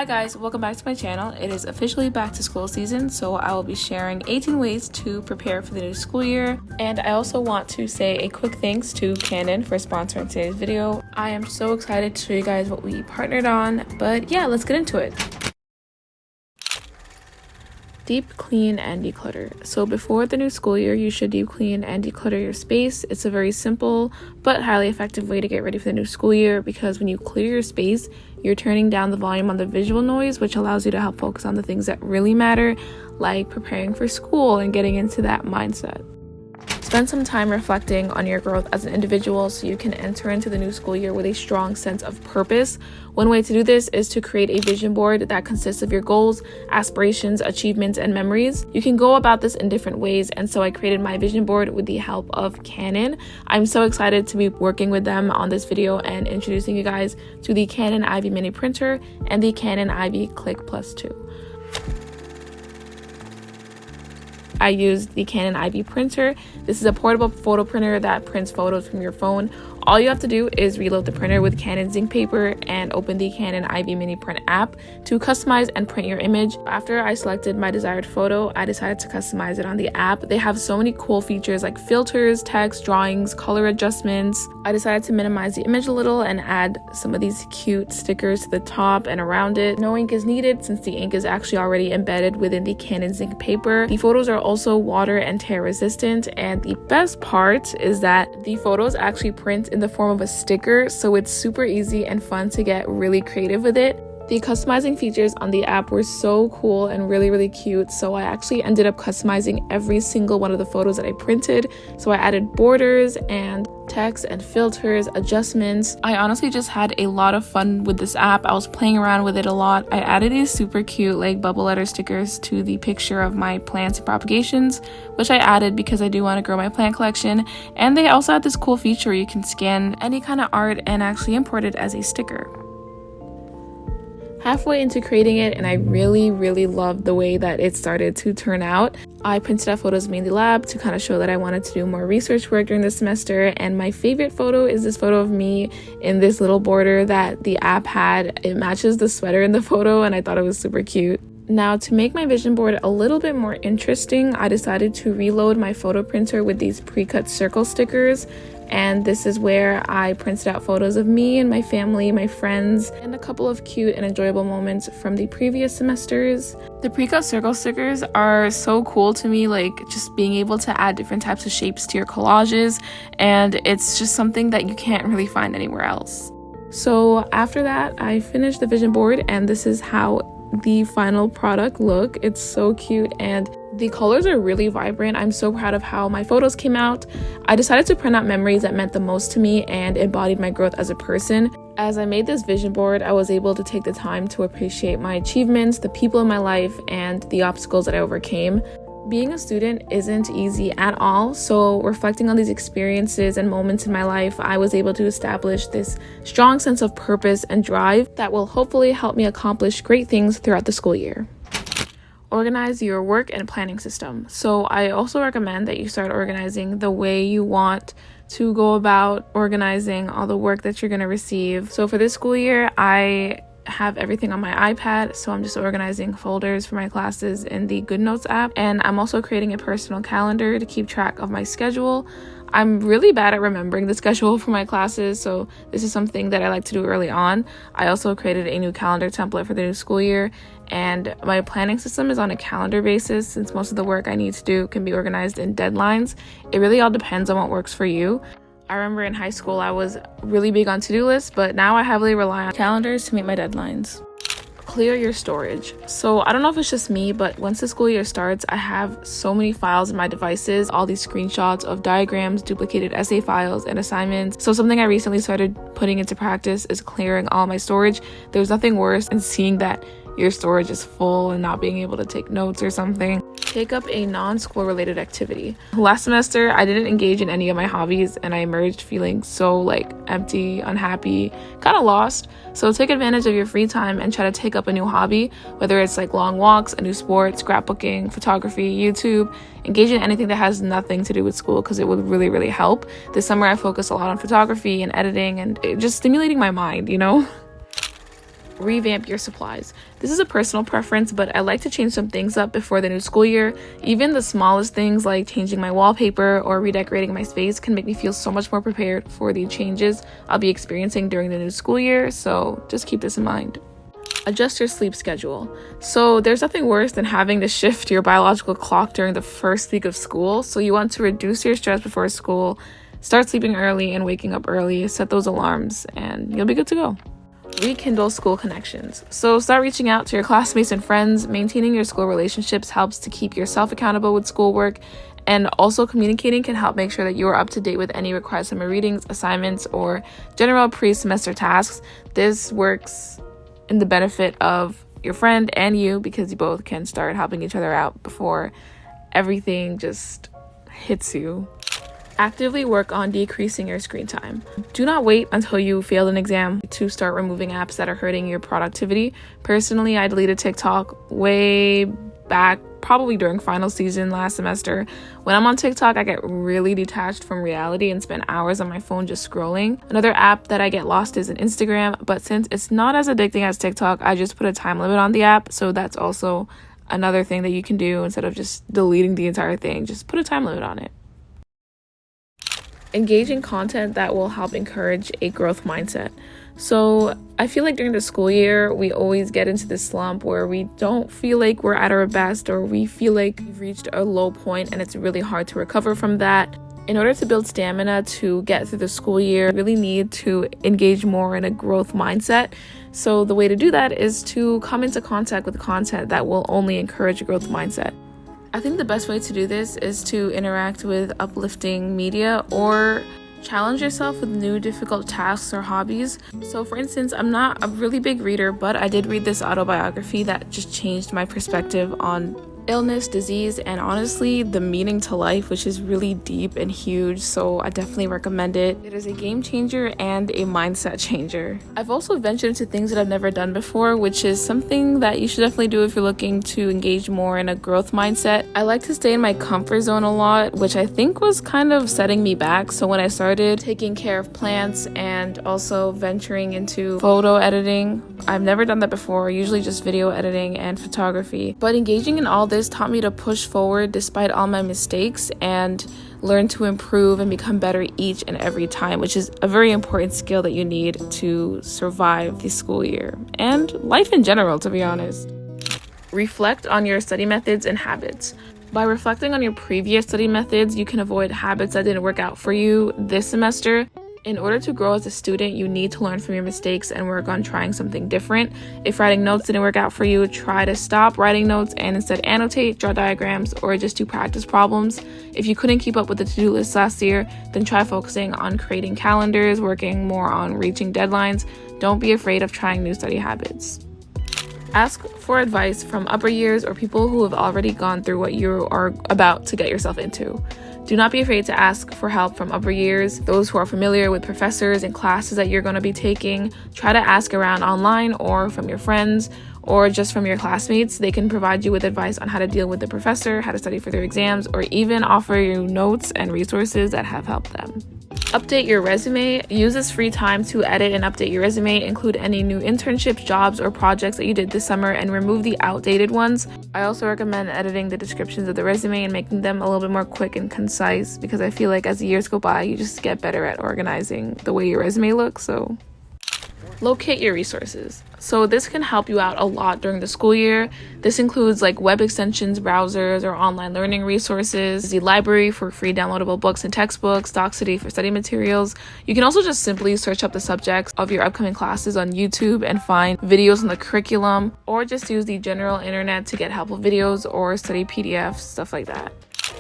Hi guys, welcome back to my channel. It is officially back to school season, so I will be sharing 18 ways to prepare for the new school year. And I also want to say a quick thanks to Canon for sponsoring today's video. I am so excited to show you guys what we partnered on, but yeah, let's get into it. Deep clean and declutter. So before the new school year, you should deep clean and declutter your space. It's a very simple but highly effective way to get ready for the new school year, because when you clear your space, you're turning down the volume on the visual noise, which allows you to help focus on the things that really matter, like preparing for school and getting into that mindset. Spend some time reflecting on your growth as an individual so you can enter into the new school year with a strong sense of purpose. One way to do this is to create a vision board that consists of your goals, aspirations, achievements, and memories. You can go about this in different ways, and so I created my vision board with the help of Canon. I'm so excited to be working with them on this video and introducing you guys to the Canon Ivy mini printer and the Canon Ivy Click Plus 2. I used the Canon Ivy printer. This is a portable photo printer that prints photos from your phone. All you have to do is reload the printer with Canon's ink paper and open the Canon Ivy mini print app to customize and print your image. After I selected my desired photo, I decided to customize it on the app. They have so many cool features like filters, text, drawings, color adjustments. I decided to minimize the image a little and add some of these cute stickers to the top and around it. No ink is needed since the ink is actually already embedded within the Canon's ink paper. The photos are also water and tear resistant, and the best part is that the photos actually print in the form of a sticker, so it's super easy and fun to get really creative with it. The customizing features on the app were so cool and really cute, so I actually ended up customizing every single one of the photos that I printed. So I added borders and text and filters, adjustments. I honestly just had a lot of fun with this app. I was playing around with it a lot. I added these super cute like bubble letter stickers to the picture of my plants and propagations, which I added because I do want to grow my plant collection. And they also had this cool feature where you can scan any kind of art and actually import it as a sticker. Halfway into creating it, and I really loved the way that it started to turn out. I printed out photos of me in the lab to kind of show that I wanted to do more research work during the semester, and my favorite photo is this photo of me in this little border that the app had. It matches the sweater in the photo, and I thought it was super cute. Now, to make my vision board a little bit more interesting, I decided to reload my photo printer with these pre-cut circle stickers. And this is where I printed out photos of me and my family, my friends, and a couple of cute and enjoyable moments from the previous semesters. The pre-cut circle stickers are so cool to me, like just being able to add different types of shapes to your collages, and it's just something that you can't really find anywhere else. So after that, I finished the vision board, and this is how the final product look. It's so cute and the colors are really vibrant. I'm so proud of how my photos came out. I decided to print out memories that meant the most to me and embodied my growth as a person. As I made this vision board, I was able to take the time to appreciate my achievements, the people in my life, and the obstacles that I overcame. Being a student isn't easy at all, so reflecting on these experiences and moments in my life, I was able to establish this strong sense of purpose and drive that will hopefully help me accomplish great things throughout the school year. Organize your work and planning system. So I also recommend that you start organizing the way you want to go about organizing all the work that you're going to receive. So for this school year, I have everything on my iPad, so I'm just organizing folders for my classes in the GoodNotes app, and I'm also creating a personal calendar to keep track of my schedule. I'm really bad at remembering the schedule for my classes, so this is something that I like to do early on. I also created a new calendar template for the new school year, and my planning system is on a calendar basis since most of the work I need to do can be organized in deadlines. It really all depends on what works for you. I remember in high school I was really big on to-do lists, but now I heavily rely on calendars to meet my deadlines. Clear your storage. So I don't know if it's just me, but once the school year starts, I have so many files in my devices, all these screenshots of diagrams, duplicated essay files, and assignments. So something I recently started putting into practice is clearing all my storage. There's nothing worse than seeing that your storage is full and not being able to take notes or something. Take up a non-school related activity. Last semester, I didn't engage in any of my hobbies, and I emerged feeling so empty, unhappy, kind of lost. So take advantage of your free time and try to take up a new hobby, whether it's long walks, a new sport, scrapbooking, photography, YouTube. Engage in anything that has nothing to do with school, because it would really help. This summer I focused a lot on photography and editing and just stimulating my mind, Revamp your supplies. This is a personal preference, but I like to change some things up before the new school year. Even the smallest things like changing my wallpaper or redecorating my space can make me feel so much more prepared for the changes I'll be experiencing during the new school year, so just keep this in mind. Adjust your sleep schedule. So there's nothing worse than having to shift your biological clock during the first week of school, so you want to reduce your stress before school, start sleeping early and waking up early, set those alarms, and you'll be good to go. Rekindle school connections. So start reaching out to your classmates and friends. Maintaining your school relationships helps to keep yourself accountable with schoolwork, and also communicating can help make sure that you are up to date with any required summer readings, assignments, or general pre-semester tasks. This works in the benefit of your friend and you because you both can start helping each other out before everything just hits you. Actively work on decreasing your screen time. Do not wait until you failed an exam to start removing apps that are hurting your productivity. Personally, I deleted TikTok way back, probably during final season last semester. When I'm on TikTok, I get really detached from reality and spend hours on my phone just scrolling. Another app that I get lost is in Instagram, but since it's not as addicting as TikTok, I just put a time limit on the app. So that's also another thing that you can do instead of just deleting the entire thing. Just put a time limit on it. Engage in content that will help encourage a growth mindset. So I feel like during the school year, we always get into this slump where we don't feel like we're at our best, or we feel like we've reached a low point and it's really hard to recover from that. In order to build stamina to get through the school year, you really need to engage more in a growth mindset. So the way to do that is to come into contact with content that will only encourage a growth mindset. I think the best way to do this is to interact with uplifting media or challenge yourself with new difficult tasks or hobbies. So for instance, I'm not a really big reader, but I did read this autobiography that just changed my perspective on illness, disease, and honestly the meaning to life, which is really deep and huge, so I definitely recommend it. It is a game changer and a mindset changer. I've also ventured into things that I've never done before, which is something that you should definitely do if you're looking to engage more in a growth mindset. I like to stay in my comfort zone a lot, which I think was kind of setting me back. So when I started taking care of plants and also venturing into photo editing, I've never done that before, usually just video editing and photography, but engaging in all this taught me to push forward despite all my mistakes and learn to improve and become better each and every time, which is a very important skill that you need to survive the school year and life in general, to be honest. Reflect on your study methods and habits. By reflecting on your previous study methods, you can avoid habits that didn't work out for you this semester. In order to grow as a student, you need to learn from your mistakes and work on trying something different. If writing notes didn't work out for you, try to stop writing notes and instead annotate, draw diagrams, or just do practice problems. If you couldn't keep up with the to-do list last year, then try focusing on creating calendars, working more on reaching deadlines. Don't be afraid of trying new study habits. Ask for advice from upper years or people who have already gone through what you are about to get yourself into. Do not be afraid to ask for help from upper years, those who are familiar with professors and classes that you're going to be taking. Try to ask around online or from your friends or just from your classmates. They can provide you with advice on how to deal with the professor, how to study for their exams, or even offer you notes and resources that have helped them. Update your resume. Use this free time to edit and update your resume. Include any new internships, jobs, or projects that you did this summer and remove the outdated ones. I also recommend editing the descriptions of the resume and making them a little bit more quick and concise because I feel like as the years go by, you just get better at organizing the way your resume looks. So locate your resources. So this can help you out a lot during the school year. This includes like web extensions, browsers, or online learning resources, the library for free downloadable books and textbooks, Doxity for study materials. You can also just simply search up the subjects of your upcoming classes on YouTube and find videos on the curriculum, or just use the general internet to get helpful videos or study PDFs, stuff like that.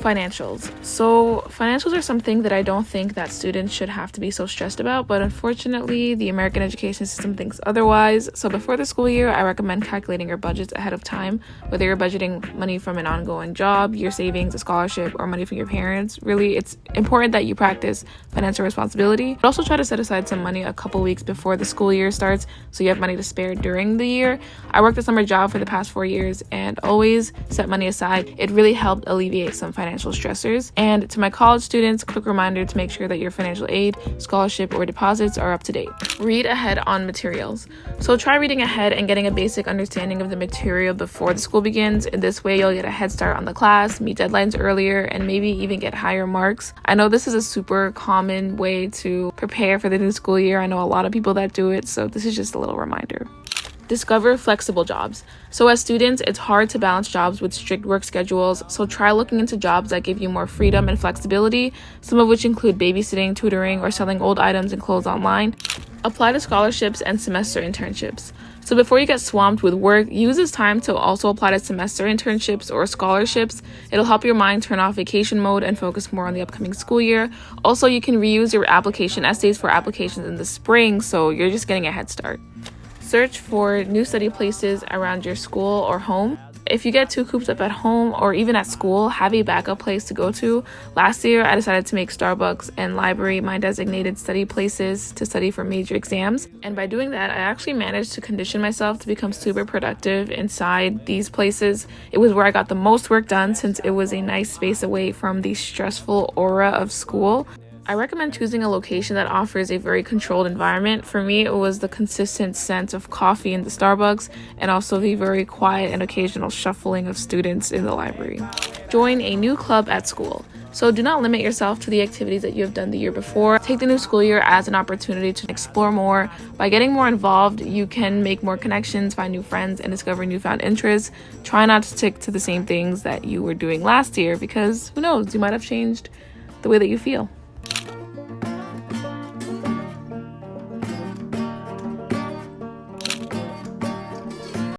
Financials. So financials are something that I don't think that students should have to be so stressed about, but unfortunately the American education system thinks otherwise. So before the school year, I recommend calculating your budgets ahead of time, whether you're budgeting money from an ongoing job, your savings, a scholarship, or money from your parents. Really, it's important that you practice financial responsibility, but also try to set aside some money a couple weeks before the school year starts so you have money to spare during the year. I worked a summer job for the past 4 years and always set money aside. It really helped alleviate some financial financial stressors. And to my college students, quick reminder to make sure that your financial aid, scholarship, or deposits are up to date. Read ahead on materials. So try reading ahead and getting a basic understanding of the material before the school begins. In this way, you'll get a head start on the class, meet deadlines earlier, and maybe even get higher marks. I know this is a super common way to prepare for the new school year. I know a lot of people that do it, so this is just a little reminder. Discover flexible jobs. So as students, it's hard to balance jobs with strict work schedules, so try looking into jobs that give you more freedom and flexibility, some of which include babysitting, tutoring, or selling old items and clothes online. Apply to scholarships and semester internships. So before you get swamped with work, use this time to also apply to semester internships or scholarships. It'll help your mind turn off vacation mode and focus more on the upcoming school year. Also, you can reuse your application essays for applications in the spring, so you're just getting a head start. Search for new study places around your school or home. If you get too cooped up at home or even at school, have a backup place to go to. Last year, I decided to make Starbucks and library my designated study places to study for major exams. And by doing that, I actually managed to condition myself to become super productive inside these places. It was where I got the most work done since it was a nice space away from the stressful aura of school. I recommend choosing a location that offers a very controlled environment. For me, it was the consistent scent of coffee in the Starbucks and also the very quiet and occasional shuffling of students in the library. Join a new club at school. So do not limit yourself to the activities that you have done the year before. Take the new school year as an opportunity to explore more. By getting more involved, you can make more connections, find new friends, and discover newfound interests. Try not to stick to the same things that you were doing last year because who knows, you might have changed the way that you feel.